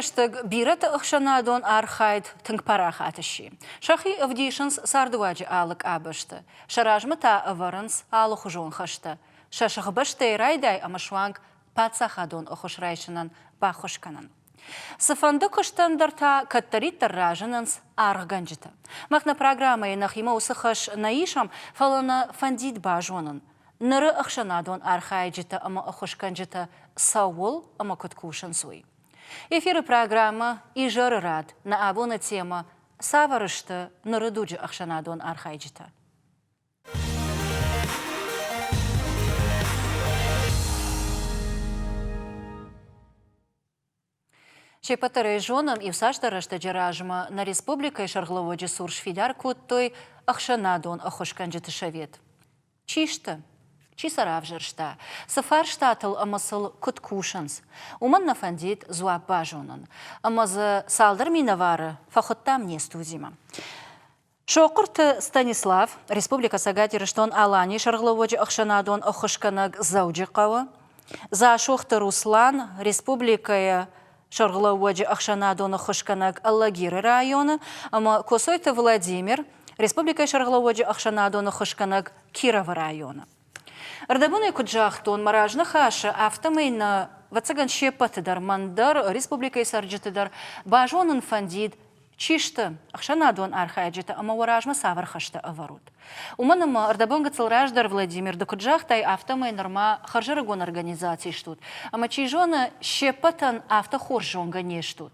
Шерштаг бират охшанадон архайд тыңпарахатыши. Шахи авдишанс сардуаджи алык абышты. Шаражмыта аваранс алых жон хашты. Шашахбышты райдай амашванг пацахадон охошрайшынан бахошканан. Сафанды кыштандарта каттариттар ражананс арганжыты. Махна программа нахима усыхаш наишам фалана фандит бажонын. Ныры охшанадон архайджыты ама охошканжыты саул ама куткушан суй. Эфиры программа и жары рад на абона тема «Саварышты нырыдуджы ахшанадон архайджыты». Шепатары жонам и всаштарышты джаражма на республика и шаргловоджи суршфидар куттой ахшанадон ахошканджыты шавет. Чишты? Чисарав жыршта. Сафар штатыл амасыл куткушанс. Уман нафандит зуап бажонын. Амазы салдар минавары фахоттам не студима. Шоқырты Станислав, республика сагатирыштон алани шаргловоджи ахшанадон ахошканаг зауджиқавы. За шоқты Руслан, республика шаргловоджи ахшанадон ахошканаг Аллагиры районы. Ама Косойты Владимир, республика шаргловоджи ахшанадон ахошканаг Кирова районы. Ардабуны куджахтон маражны хашы автомайна вацаган шепатыдар мандар республика сарджытыдар бажонын фандид чишты ахшанадон архайджыты ама варажма савар хашты аварут. Уманыма ардабун гацылраждар Владимир да куджахтай автомайнарма харжырыгон организации штут. Ама чижона шепатан автохоржонга не штут.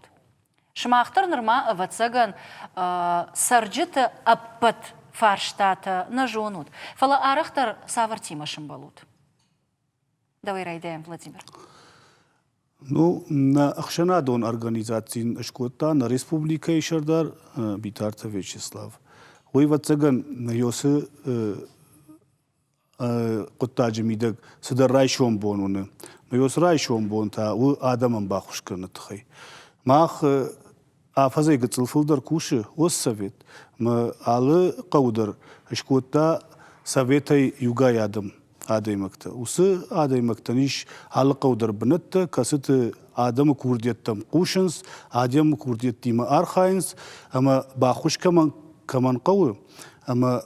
Шмахтар норма вацаган сарджыты аппат фарштата на жонут. Фала арахтар савартимашым балут. Давай райдаем, Владимир. Ну, на Ахшанадон организации шкота, на республика и шардар Битарта Вячеслав. Ой, вацаган на ёсы коттаджи мидак садар райшон бонуны. На ёс райшон бонта, у адамам бахушканы тхай. Мах афазай гацылфылдар куши, ос совет. Мы алы қаудар, шкотта советай юга ядым адаймакта. Усы адаймактан иш алы қаудар бінітті, касыты адамы курдеттам кушынс, адамы курдеттимы архайынс, ама бахуш каман қауы, ама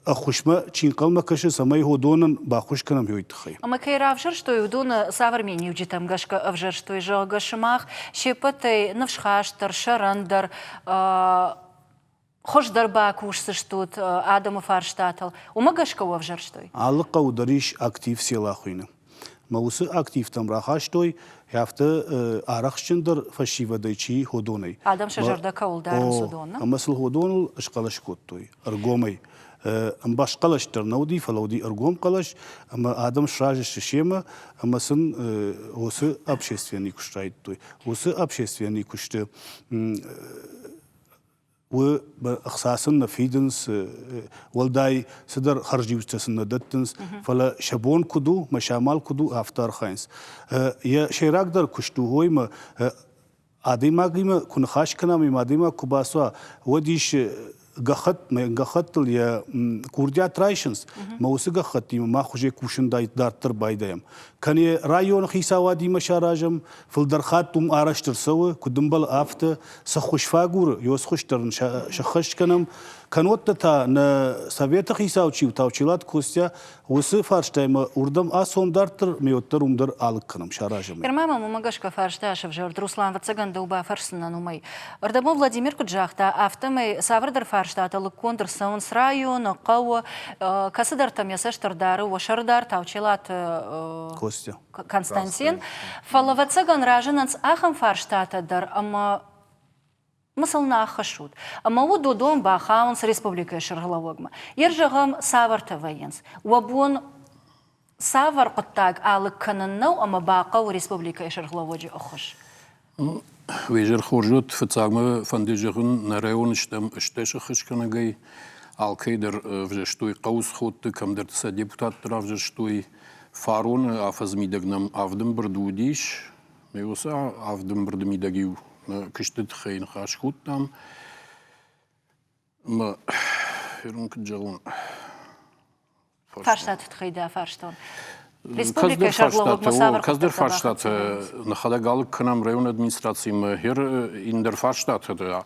ахушма чин қалма каши самай ходонын бахуш канам йойтхай. Ама кайра авжар, что юдуна савармени уджитам гашка авжар, что и жал гашмах, шепатай навшхаштар, шарандар, хошдар бакушсы штут, адамы фарштатал. Ума гашка авжар, что и? Алы қаудариш актив села хуйны. Маусы актив там рахаштой, яфты арахшчындар фашивадайчи ходонай. Адам шажарда каулдар судона. Амасыл ходонул ашқалаш коттой, аргомай. Амбаш қалаштар науди, фалауди аргом қалаш, ама адам шражы шешема, амасын осы общественный куштайд той. Осы общественный кушты. Вы أخصاصاً نفيدنس والداي صدر خرجي وستسن دتنس فلا شبون كدو مشامال كدو أفتار خاينس يا شيراك در كشتو هوي ما عاديما قيمة كن خاش كنامي ماديما كباسوا وديش قخط يا كورديات رايشنس ما وسق خطي ما خجي كوشن دارتر بايدايم كان رايون خيساوادي مشاراجم في الدرخات توم ارشتر سوا كدمبل افت سخوش فاغور يوس خوشتر شخش كنم كانوت تا ن سويت خيساوچي وتاوچيلات كوستيا وس فارشتايم уردам асом дартер меоттер умдер алык кынам шаражым. Ирмама мумагашка фаршташев жорд Руслан вацаган дауба фарсынан умай. Ардабо Владимир Куджахта автомай савардар фарштата лыккондыр саунс района қауы касыдар там ясаштардары вашардар таучилат Костя Константин. Фала вацаган ражананс ахам фарштатадар ама мысылна ахашут. Ама у додом бахаунс республика шаргалавогма. Ержагам саварта военс. Уабон савар қыттаг алык каныннау ама бақау республика шаргалаводжи ахаш. Вежер хоржут фацагма фандежагын на район штеш ахашканагай алкейдер вжештой қаус хотты камдертса депутаттар вжештой фарон афазмидагнам авдым бірдудиш. Меоса авдым бірдімидагиу кыштыт хейн хашхут там. Ма ерунк джалун. Фарштат тхайда фарштон. Республика шарлог масавар. Kazdır Farstadt nachadagal kanam rayon administracijim hier in der Farstadt da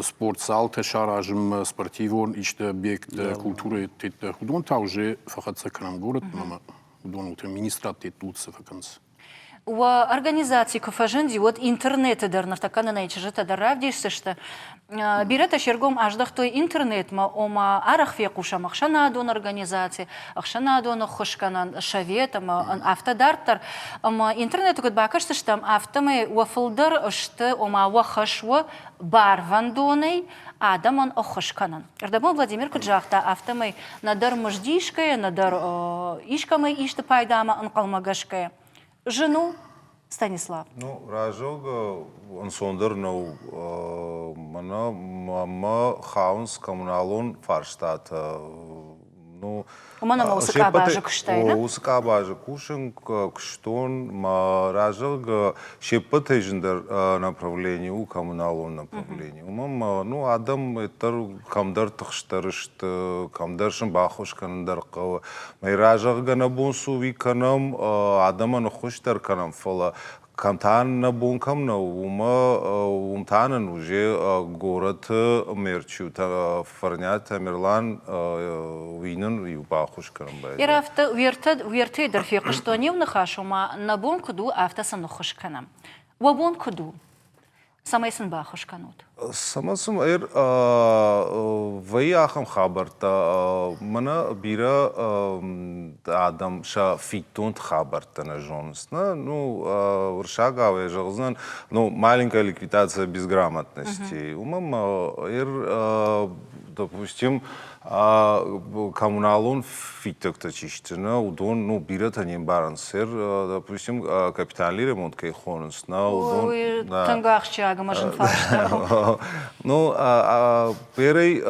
sportzaal te šaražim sportivon ište objekt kulture tit hudon tauže fakat se kanam город nama hudon ut administrativ тут se fakans. У организации Кофажинди вот интернет дернар такана найчжета даравдишсе что бирета шергом аждах той интернет ма ома арахфе куша махшана дон организации ахшана дон хошканан шавет ма автодартар ма интернет год бакашты что автомы уафлдер что ома вахашва барвандоной адаман охошканан. Эрдабон Владимир Куджахта автомы надар мждишкая надар ишкамы ишты пайдама анкалмагашкая. Жену Станислав. Ну, ражога он сондер но мана мама хаунс коммуналон Фарштадт. Ну, Умана мусика бажа куштайна. Мусика бажа кушен куштон ма ражога шепот ежендер направление у коммуналон направление. Мама ну адам это камдар тахштарышт камдаршын бахошкандар қава. Май ражога на бонсу виканам адаман хоштар канам фала. Камтан на бункам на умтанан уже город мерчу та фарнят мерлан винен и бахуш карамбай. Ирафта уерты дерфи что не внахашума на бункуду автосан нахошканам. Вабункуду самайсан бахошканут. Самасум ваяхам хабарта мана бира адам ша фитунт хабарта на жонсна ну ршагаве жогзнан ну маленькая ликвидация безграмотности умам допустим коммуналон фитокта чиштина удон ну бирата не барансер допустим капитальный ремонт кей хонсна удон тангахчага машин фашта. Ну перей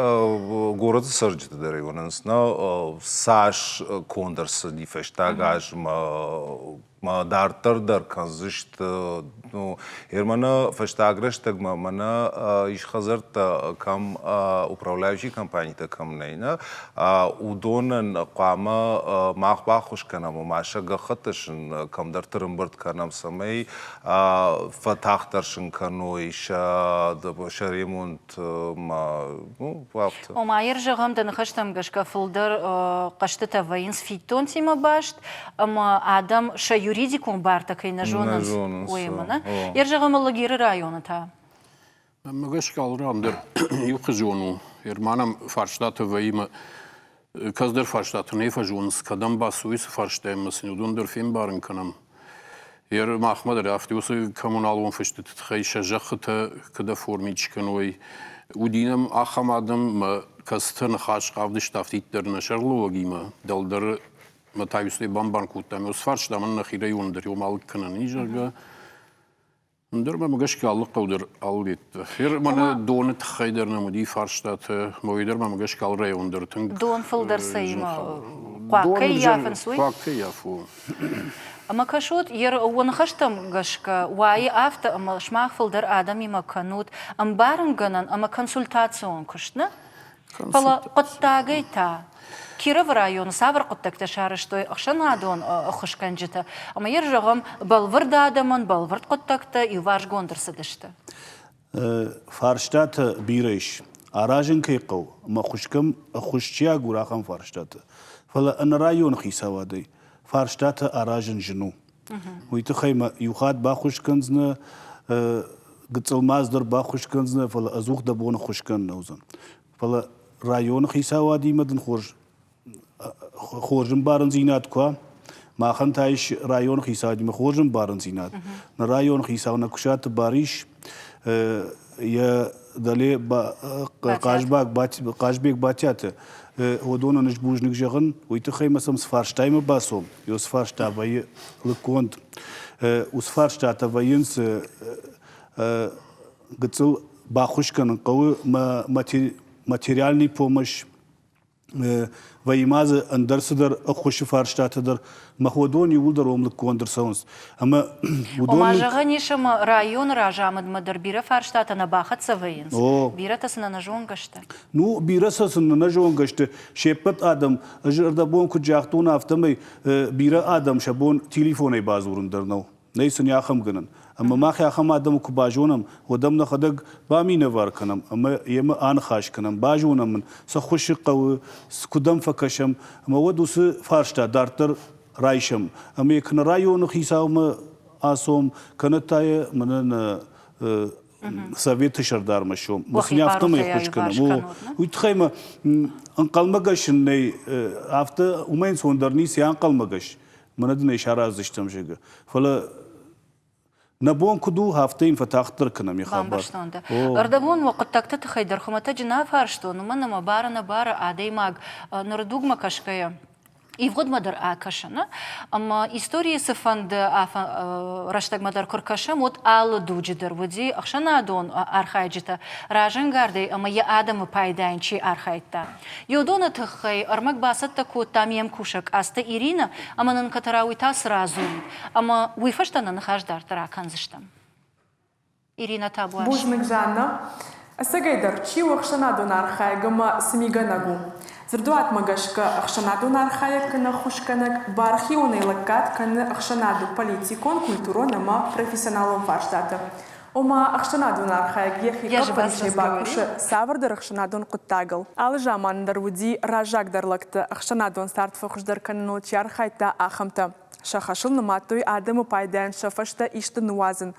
город сърджите да районансна саш кондърс дифештагаш ма дартър дъркан защото ну ермана фештагръщаг мана изхазърт към управляващи кампаниите към нейна удонен қама махбахуш канам маша гахаташын към дартърн бърт канам самей фатахтаршын каной ша ремонт ма ну вафта. Ома ержагам да нахаштам гашка фулдер каштата воинс фитон тима башт ама адам ша юридикум барта кай на жонанс уймана. Ержагам лагиры района та. Магашкал рандер юхжону ерманам Farstadt вайма Kazdır Farstadt ne fajons kadam basuis Farstadt'ın udun der film barın kanam. Yer Mahmud Raftiusu kommunalon fıştıt xeyşa jaxta kada formiçkanoy udinam axamadım kastın xaş qavdı ştaftitlerine şarlogima daldır matayusli bambankuttam os Farstadt'ın xire yondur yomalık kanani jaga Ndırma magaşkallık qavdır allit. Yer mana donet xeyderna mudi Farstadt moyderma magaşkal rayondur tın. Don fıldır sayma. Quakkay yafın suy. Quakkay yafu. Ама кашот ер уанхаштам гашка уаи авто ама шмах филдер адам има канут ам барынганан ама консультацион кушна пала qottagay ta Киров район савр qottagta шарыштой ахшанадон ахышканжита ама ер жагам балвырда адаман балвырд qottagta и ваш гондырсыдышты Farstadt биреш аражын кейқау ама хушкам хушчия гурахам Farstadt фала ан район хисавадый Farstadt аражын жну. Уйты хайма юхат бахушканзна гцылмаздыр бахушканзна фала азух да бона хушкан наузан. Фала район хисава димадын хоржын барын зинат ква. Махан тайш район хисава дима хоржын барын зинат. На район хисава на кушат бариш я дале қажбек батят ودون نجبوج نجغن ويتخي مثلا سفارشتاي مباسوم يو سفارشتا باي لكوند وسفارشتا باينس гцыл бахушкан قوي материальный помощь ویماز اندرس در خوش فرشته در مخودون یول در عمل کوندر سونس اما وما جغنيشم رايون راجامد مدر بيرا فرشتات انا باخت سوينس بيرا تسنا نجون قشته نو بیرساس نجون گشته شپت آدم اجر دبون کو جاختون افتمی بیرا آدم شبون تليفوني بازورن درنو نیسن یاخم گنن اما ما خیاخم آدم کو باجونم ودم نخدق بامی نوار کنم اما یم آن خاش کنم باجونم من سخوش قو سکدم فکشم اما ودوس فرشته دارتر رایشم اما یکن رایون خیساوم آسوم کنتای منن سویت شردار مشوم مسنی افتم یخوش کنم و تخیم انقل مگش نی افت اومین سوندرنی سی انقل مگش مند نشاره ازشتم شده فلا نبون کدو هفته این فتاختر کنم خبر اردبون وقت تکت خیدر خمت جنا فرشتون من ما بارنا بار عادی ماگ نردوگ مکشکه يفقد مدر آكشنا أما إستورية سفند رشتك مدر كركشة موت آل دوجدر ودي أخشنا دون أرخايجتا راجن غاردي أما يا آدم بايدين شي أرخايتا يودون تخي أرمك باسطة كو تاميم كوشك أستا إيرينا أما ننكتراوي تاس رازون أما ويفشتنا نخاش دار ترا كنزشتم إيرينا تابواش بوجمك جانا أساقيدر شي وخشنا دون أرخايق أما سميغاناغو زردوات مغشك أخشنادو نارخايك كنا خوشكنك بارخيوني لكات كنا أخشنادو политикон культурон ама профессионалом фарштата. Ома أخشنادو نارخايك يخي قبل باكوش سافردر أخشنادون قطاقل. على جامان درودي راجاك درلكت أخشنادون ستارت فخش در كننو تيارخايتا آخمتا. شخشل نماتوي آدم بايدان شفشتا إشت نوازن.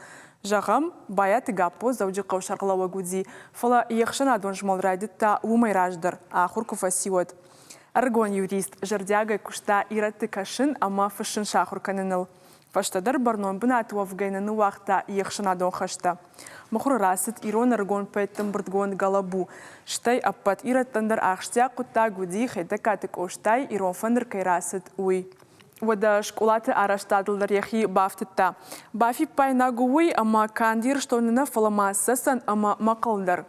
جغم بايات غابو زوجي قوشر غلاوغودي فلا يخشنا دون جمال رايدتا ومي راجدر آخر كفاسيود أرغون يوريست جردياغا كشتا إيرات كاشن أما فشن شاخر كننل فاشتدر برنون بنات وفغينن وقتا يخشنا دون خشتا مخور راست إيرون أرغون بيتن بردغون غلابو شتاي أبات إيرات تندر آخشتيا قطا غودي خيدا كاتك أوشتاي إيرون فندر كي راست وي ودا школаты араштадылдар яхи бафтытта. Бафи пайнагуи ама кандир штонына фаламассасан ама мақалдар.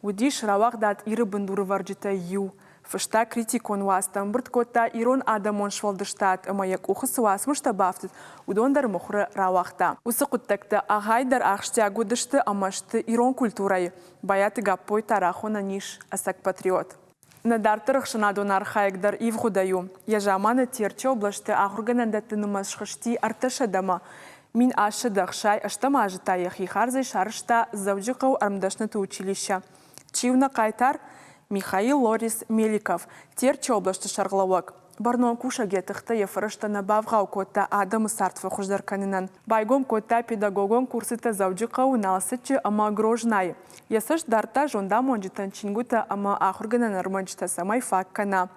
Уди шравақ дат иры бындуры варджита ю. Фышта критикон вастам бұрткотта ирон адамон швалдыштат ама як ухысы васмышта бафтыт. Удондар мұхры равақта. Усы құттакты ағайдар ақштягу дышты амашты ирон культурай. Баяты гаппой тарахона ниш асак патриот. Надартыр Ахшанадон архаикдар ивгудаю. Яжаманы терче облашты ахурганандаты нумасшхышти арташадама. Мин ашадахшай аштамажыта яхихарзай шарышта завджикау армдашнаты училища. Чивна кайтар Михаил Лорис Меликов. Терче облашты шарглавак. Барнон куша гетыхта ефырышта набавгау кота адамы сартфы хуждар канинан. Байгом кота педагогон курсыта завджикау налсычы ама грожнай. Ясыш дарта жонда монжитан чингута ама ахургана нармонжита самай фак кана.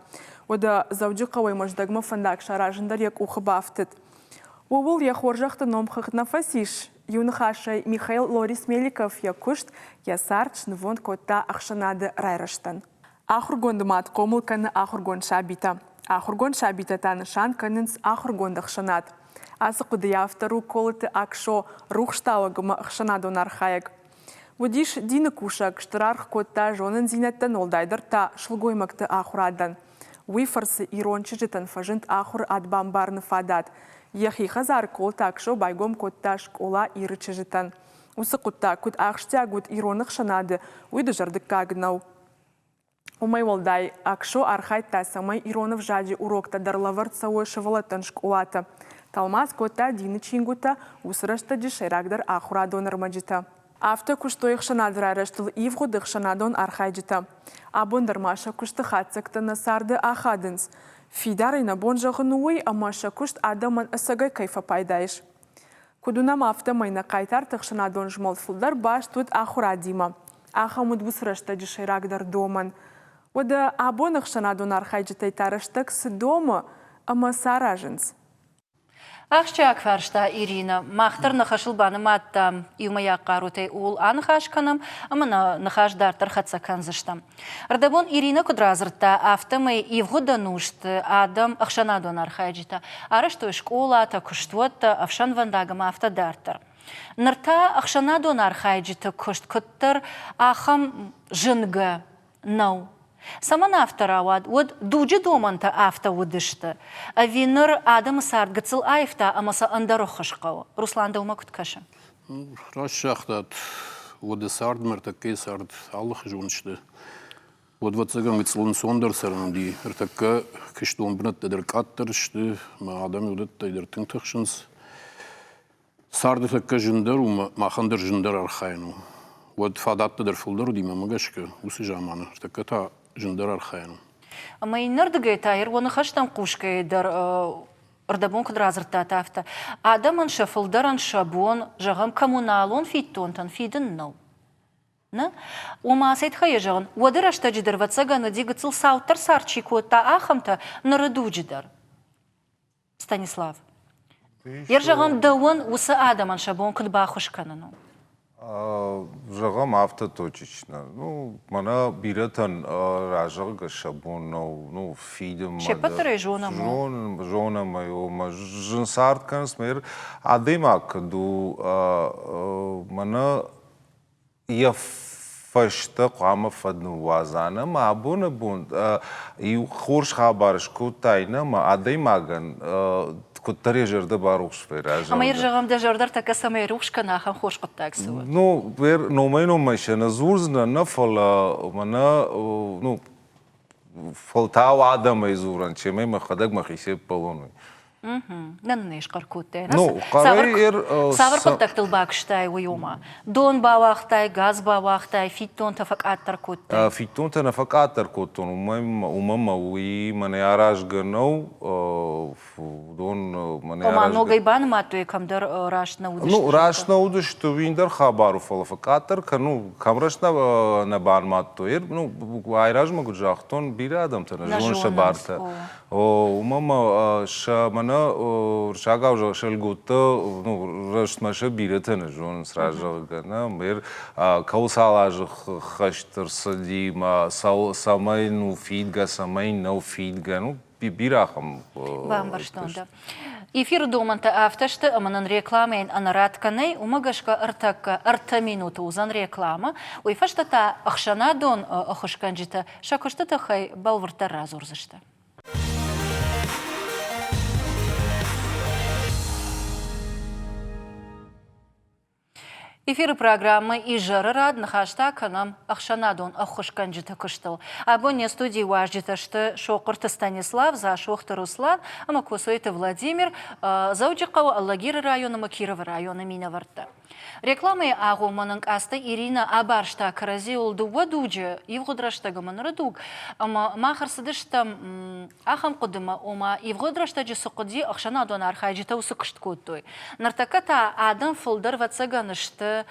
Ода завджикавай мождагма фандак шаражындар як ухы бафтыт. Уул яхоржахты номхых нафасиш. Юнхашай Михаил Лорис Меликов якушт ясарч нвон кота ахшанады райраштан. Ахургонды мат комыл каны ахургон шабита. Ахургон шабита танышан канынс ахургон дахшанат. Асы куды автору колыты акшо рухштауагыма ахшанадон архаяк. Будиш дины кушак, штырарх котта жонын зинеттен олдайдыр та шылгоймакты ахурадан. Уифарсы ирончы жытан фажынт ахур адбамбарны фадат. Яхи хазар колта акшо байгом котта школа ирычы жытан. Усы кутта кут ахштя гуд иронық шанады, уйды жардык кагнау. Умай волдай акшо архайта самай иронов жади урокта дарлаварт сауы шывалатын школата. Талмаз котта дины чингута усырашта дишайрагдар ахурадон армаджита. Авто куштой хшанадыр араштыл ивгудых шанадон архайджита. Абондар маша кушты хатсакта насарды ахадынс. Фидарайна бонжағынуой амаша кушт адаман асагай кайфа пайдайш. Кудунам авто майна кайтар тахшанадон жмолфулдар баш тут ахурадима. Ахамуд вусрашта дишайрагдар доман. Ода абонах шанадон архайджитай тараштакс дома ама саражынс. Ахшчак фаршта Ирина. Махтар нахашыл баны матта юмая карутай ул анхашканам, ама нахаш дартар хатсаканзыштам. Ардабон Ирина кудразырта автомай ивгуданушт адам ахшанадон архайджита. Арашто школата куштвотта авшан вандагам авто дартар. Нарта ахшанадон архайджита кушт куттар ахам жынга нау. Саман автора вот дуджи доманта авто удышты. Винер адам сард гцил айфта амаса андарохашқау. Руслан да умакут каша. Расшахтат воды сард мертакей сард аллах жуншты. Вот вацагам гцлун сондер сарнди. Ртакка киштун бнат дер каттершты. Ма адам удат тайдер тинтахшинс. Сарды такка жиндар ума махандер жиндар архайну. Вот фадатты дер фулдар дима магашка усы жаманы. Ртакка та жиндар архайну. Ама инердгай тайр оны хаштан кушкай дер ырдабон кудразырта тафта. Адаман шафылдаран шабон жағам коммуналон фиттонтан фиден нау. На? Ума сайт хаяжан. Уадырашта жидер вацагана дигацил саутар сарчику та ахамта нарыду жидер. Станислав. Ер жағам дауын усы адаман шабон кудбахушканану. Жағам автоточечно. Ну, мана биратан ражага шабон, ну, фидем. Шепатыры жона му. Жона мою, ма жынсарт канс мер. Адемак ду мана я фашта қама фадну вазана, ма абона бун. И хорш хабарш кутайна, ма адемаган куттаре жерде баруш вера. Ама ер жағам да жардар така самай рушкана ахам хош куттак сува. Ну, вер номай шена зурзна на фала мана ну фалтава адама изуран, чемай махадаг махисе полону. Наннеш каркутте. Ну, қарайыр... Савар қыттақтыл бақыштай уйома. Дон бавақтай, газ бавақтай, фиттон тафак аттар кутте. Фиттон тафак аттар куттон. Умама уи мане араш гънау. Дон мане араш... Ома ногай бан матуе камдар рашна удышты. Ну, рашна удышты виндер хабару фалафак аттар. Ну, камрашна на бан матуе. Ну, айраж магу жахтон бире адамтана. Жон шабарта. Умама шамана шагав шелгутта ну рашмаша биретен жон сражалгана мер каусалаж хаштырсади ма самай ну фидга самай ну фидга ну бирахам вам барштонда эфир доманта авташты аманан рекламен анаратканай умагашка артакка арта минута узан реклама уйфашта та ахшана дон ахушканжита шакошта та хай балварта разурзышта. Эфир программы «Ижары радны хашта канам Ахшанадон Ахушканджита кыштыл. Абоне студии важжиташты шоқырты Станислав, за шоқты Руслан, ама косуеты Владимир, за уджиқау Аллагиры районы Макирова районы Минаварта. Рекламы ағуманың асты Ирина Абаршта карази олды вадуджи, евгудрашта манрадуг, ама махарсыдыштам ахам қудыма, ома евгудрашта жи суқуди Ахшанадон архайджита усы кышт көттуй. Нартаката адам фылдар ватсаганышты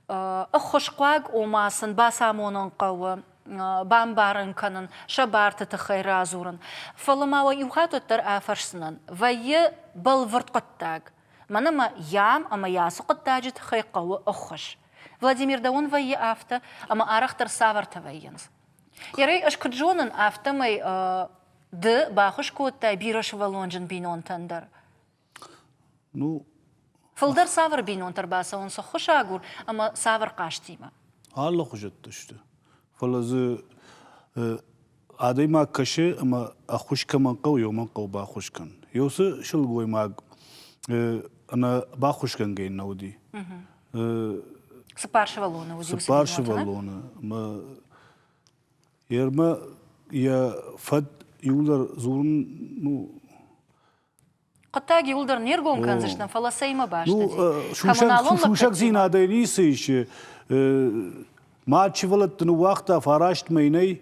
Охошқуаг омасын басамонын қауы, бамбарын канын, шабарты тұқай разурын. Фалымауа юхатыттар афарсынан, вайы балвырт қыттаг. Манама ям, ама ясы қыттажы тұқай қауы охош. Владимир Даун вайы афта, ама арақтар саварта вайыныз. Ярай ашкыджонын афтамай ды бақыш көттай бираш валонжын бинон тандар. Ну, Фылдар савар бинон тарбаса онса хош агур, ама савар қаштима. Allah hujjatlaştı. Falazı adayma kaşı ama ahuşkaman qav yoman qav ba xuşkan. Yosu şıl goymag ana ba xuşkan geyn naudi. Сыпаршы валона удивился. Сыпаршы валона. Ма ерма я фад юлдар зурун ну Қыттаг юлдар нергон канзыштан фаласайма башты. Ну шушак зин адайнисы еще Мачивалаттыны уақта фарашт мейней,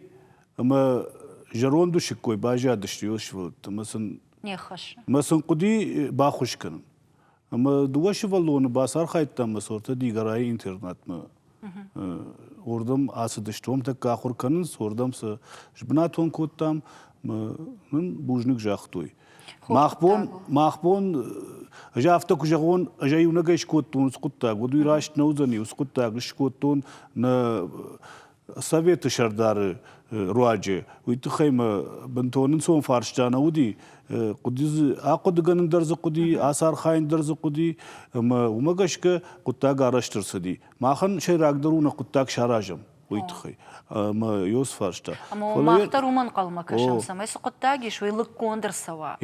ама жаронду шиккой бажа дыштиош валатты. Масын куди бахушканын. Ама дуаши валоны басар хайттан сорта дигарай интернет ма. Ордам асы дыштуам так ахур канын, ордам са жбнатон коттам, нын бужник жахтой. Махбон жафта кужагон ажаюнага ишкоттун скуттаг воду рашт наузани скуттаг ишкоттун на советы шардары руаджи уйты хайма бантонын сон фаршчана уди кудиз акудганын дарзы куди асар хайын дарзы куди умагашка куттаг араштырсы ди махан шайрагдаруна куттаг шаражам уйтхай. Ма юс фаршта. Ама мақтар уман қалма кашам самай сұқыттаги шуй лық кондыр сава.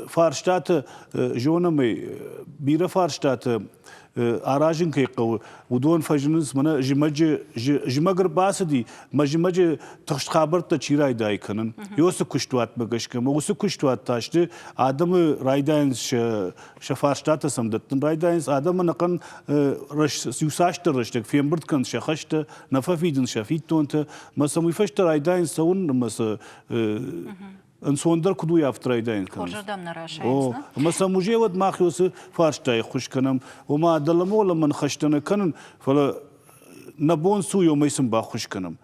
Фарштаты жонамай бира фарштаты аражин кайқы удон фажиныз мана жимагыр басыди мажимажы тахш хабарта чирай дайканын ёсы куштуат багашка мусы куштуат ташты адамы райдайнс шафарштаты самдаттын райдайнс адамы нақан юсашты рыштык фембырткан шахашты нафафидин шафиттонты масамы фашты райдайнс саун маса انسوندر کدوی افترای داین کنم. خورجردم نراشایز نه. مثلا مجیوت ماخیوس فارشتای خوش کنم و ما دلمول من خشتن کنن فلا نبون سویو میسم با خوش کنم.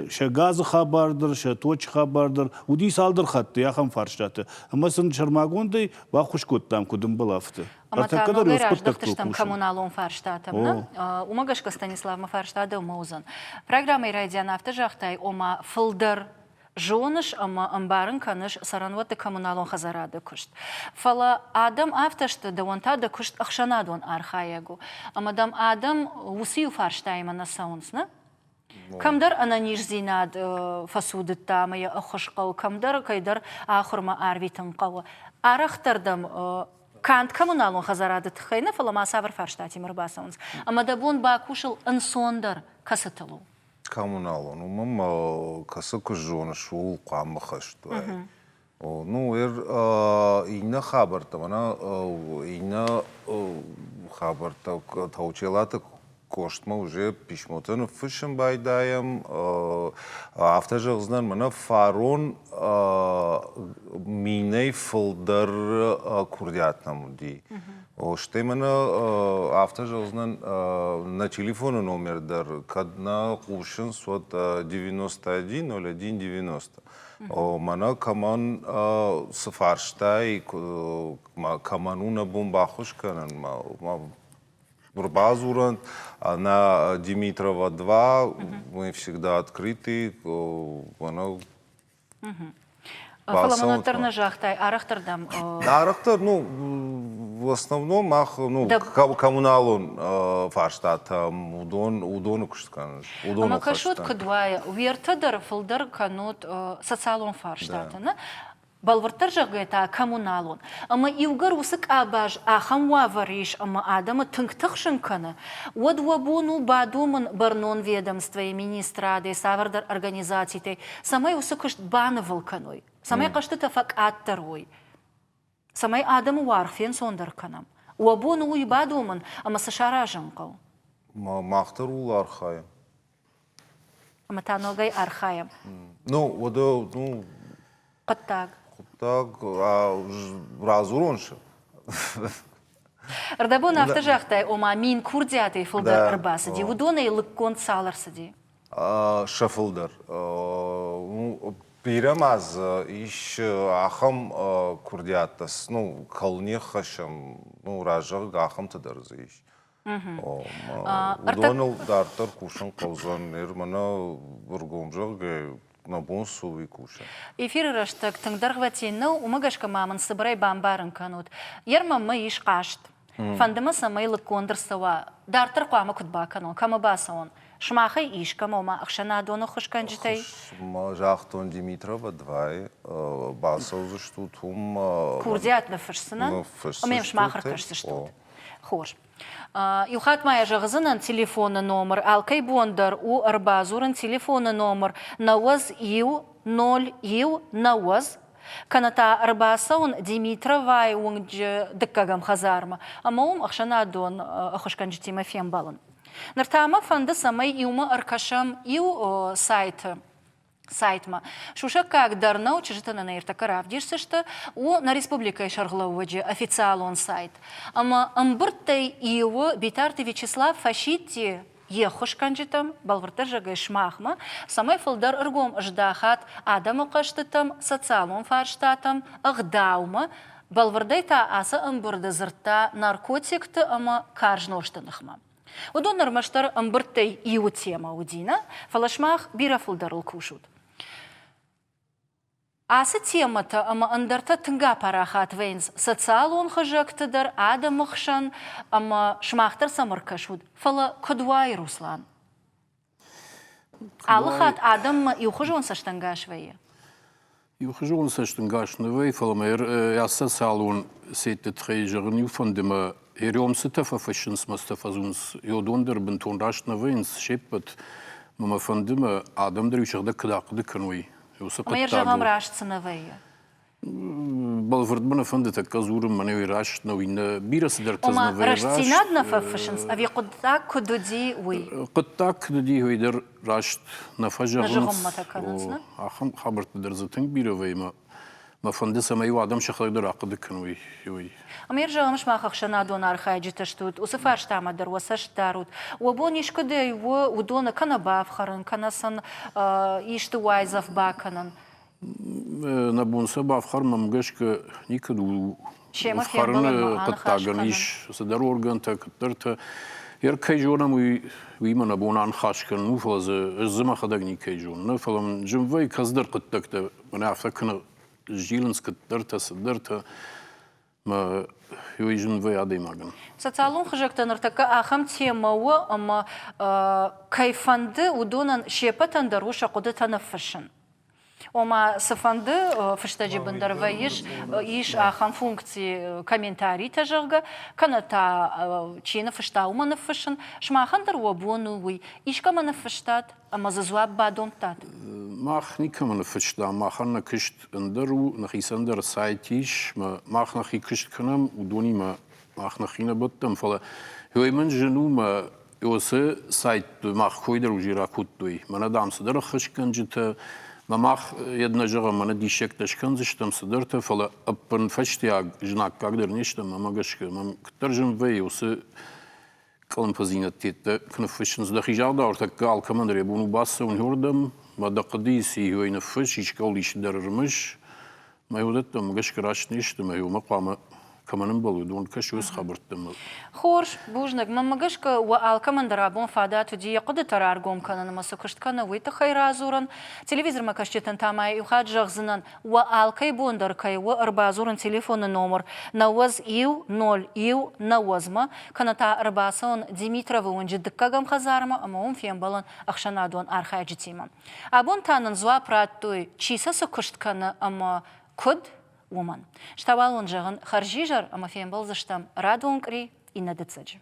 شگاز خبردار شتوچ خبردار و دی سالدر خط یا خم فارشته. مثلا شرماگون دی با خوش کردم کدوم بلافته. Ama ta nogaraž dahtištam komunalom farštatam, ne? Umagaška Stanislav farštade umauzan. Programai radionafta žahtai oma fıldar Жоныш, ама амбарын каныш саранваты коммуналон хазарады кушт. Фала адам авташты да вон тада кушт ахшанадон архаягу. Амадам адам усию фарштайма на саунсна. Камдар ананиш зинад фасудытта мая ахышқау, камдар кайдар ахырма арвитын қауы. Арахтардам кант коммуналон хазарады тхайна, фала масавр фарштати мырбасаунс. Амадабон бакушыл инсондар касаталу. Коммуналон, умам касак жона шул қамықашты. Ну, ина хабарта, мана ина хабарта таучелата коштма уже пишмотан фышын байдаям автожағыздан мана фарон миней фылдар курдиятнаму ди. Что именно автожалзнан на телефону номер дар кадна кушен сот 910190. Мана каман сфарштай камануна бомбахуш канан Бурбазуран на Димитрова 2 мы всегда открыты. Фаламанатарна жахтай, арахтардам. Арахтар, ну, в основном, коммуналон фарштатам, удону кушткан. Ама кашут кадвая, уертадар фылдар канут социалон фарштатана. Балвартар жагайта коммуналон. Ама иугар усык абаж ахам вавариш, ама адама тыңктықшын каны. Уадвабуну бадумын барнон ведомства и министрады, савардар организацией, самай усыкышт банывал каной. Самай кашты тафак аттарой. Самай адамы варфен сондар канам. Уабуну уйбадумын, ама сашаражын қау. Мақтар ул архаем. Ама таногай архаем. Ну, вода, ну... Қыттаг. Так, разуроншы. Ардабон автожақтай, ома мин курдиатай фылдар арбасыди, удоны лықкон саларсыди. Шафылдар. Пирамаз, иш ахам курдиатас, ну, калне хашам, ну, ражаг ахам тадарзы иш. Удоныл дартар кушан қаузан, ермана выргомжаг, на бонсу и куша. Эфир раштак тыңдарғватейну умагашка мамын сыбырай бамбарын канут. Ерма мы иш қашт. Фандыма самайлы кондырсыва. Дартыр қуамы күтба канон. Камы баса он. Шмахай иш кама ома ақшана доны хышкан житай. Жақтон Димитрова 2 баса ұзышту тум... Курдиат фышсына. Омем шмахар кашсышту. Хош. Юхат моя жағызынан телефоны номер, алкай бондар у арбазурын телефоны номер науаз ию 0 ию науаз. Каната арбасаун Димитровай уңджы дыккагам хазарма. Ама ум ақшана дон ақышкан житима фем балын. Нартама фанды самай иума аркашам ию сайтма. Шуша как дарнау чижитана на иртакарав дишсышты, у на республика Шаргловоджи официалон сайт. Ама амбыртай иу битарты Вячеслав фашити ехуш канжитам, балварта жагай шмахма, самай фылдар ыргом ждахат адама каштытам, социалон фарштатам, агдаума, балвардайта аса амбырды зырта наркотикты ама каржноштанахма. Удон нормаштар амбыртай иу тема удина, фалашмах бира фылдарыл кушут. Асы темата ама андарта тынга парахат вейнс социалон хажактыдар, адамықшан, ама шмахтар самыркашуд. Фала кодуай, Руслан. Алыхат адам юхужон саштангаш вeye. Юхжон саштангаш навей фалмер яса салон сетте трежерн юфандема Ерьомсите фафашинс мастафазунс йодондер бентон рашт навейнс шеппет мама фандема адам дрючерда кдакды кануи. Maar je raast ze naar wegen. Balverdmana van de kazuren mane raast nou in biras der tas na Maar raast ze nad na fafashins. Avi qoddak kududi wi. قطاك دي هو يدر راشت نفجر نجغم متكنزنا. أخم خبرت در زتنگ بيرو ويما ما فندس ما يو آدم شخص يقدر عقد كنوي يوي. أمير جا مش ما خشنا دون أرخاجي تشتوت وسفارش تعمل در وسش دارود وبونيش كده ودون كنا بافخرن كنا سن يشتو وايزف باكنن. نبون سبا أفخر ممجش ك نيكدو أفخرنا قطاقنيش صدر أورجن تكترت يركي جونا وي ما نبون عن خاشكن مو فاز الزما خدقني كي جون نفلم جنبي كزدر قطكت من عفكنا جيلنس كترت صدرت ما يوجن في عادي ماجن. ستعلم خجكت نرتك أخم تيموا أما كيفند ودون شيبتن دروش قد تنفشن. وما سفند فشتاجي بندرفيش إيش أخم فункции комментарий تجرга كانت تشينا فشتاو ما نفشن شما خندر وبونو وي إيش كمان نفشتات أما زواب بعدهم تات ماخ نيكم نفشتا ماخ أنا كشت اندرو نخي سندر سايتيش ماخ نخي كشت كنام ودوني ماخ نخينا بطم فلا هو من جنو ما يوسه سايت ماخ خويدر وجيرا كوتوي من دام صدر خش كنجت ما ماخ يدنا جرا من دي شك تشكن زشتم صدرت فلا أبن فشتيا جناك قدر نشتم ما جشك ما كترجم في يوسه كلام فزينة تيت كنفشنز دخيجار دارتك قال كمان ريبونو باس ونهردم ما دقديسي هو ينفش يشكوليش دررمش ما يودت ما جش كراش نيشت ما هو مقام كمان بلو دون كشوس خبرتم خورش بوجنك ما مجشك وقال كمان درابون فادات ودي قد ترارجوم كان ما سكشت كان ويت خير زورن تلفزيون ما كشتن تاماي وخاد جغزنن وقال كي بوندر كي وأربع زورن تليفون النمر نوز إيو نول إيو نوز ما كانت أربعون ديمتر ونجد كجم خزارما أما هم فيهم بالن أخشنا دون أرخاء جتيما أبون تانن زوا براتوي تشيسا سكشت كان أما كد ومن. Штабалон жагын харжижар, ама фен был заштам радунгри и на децеджи.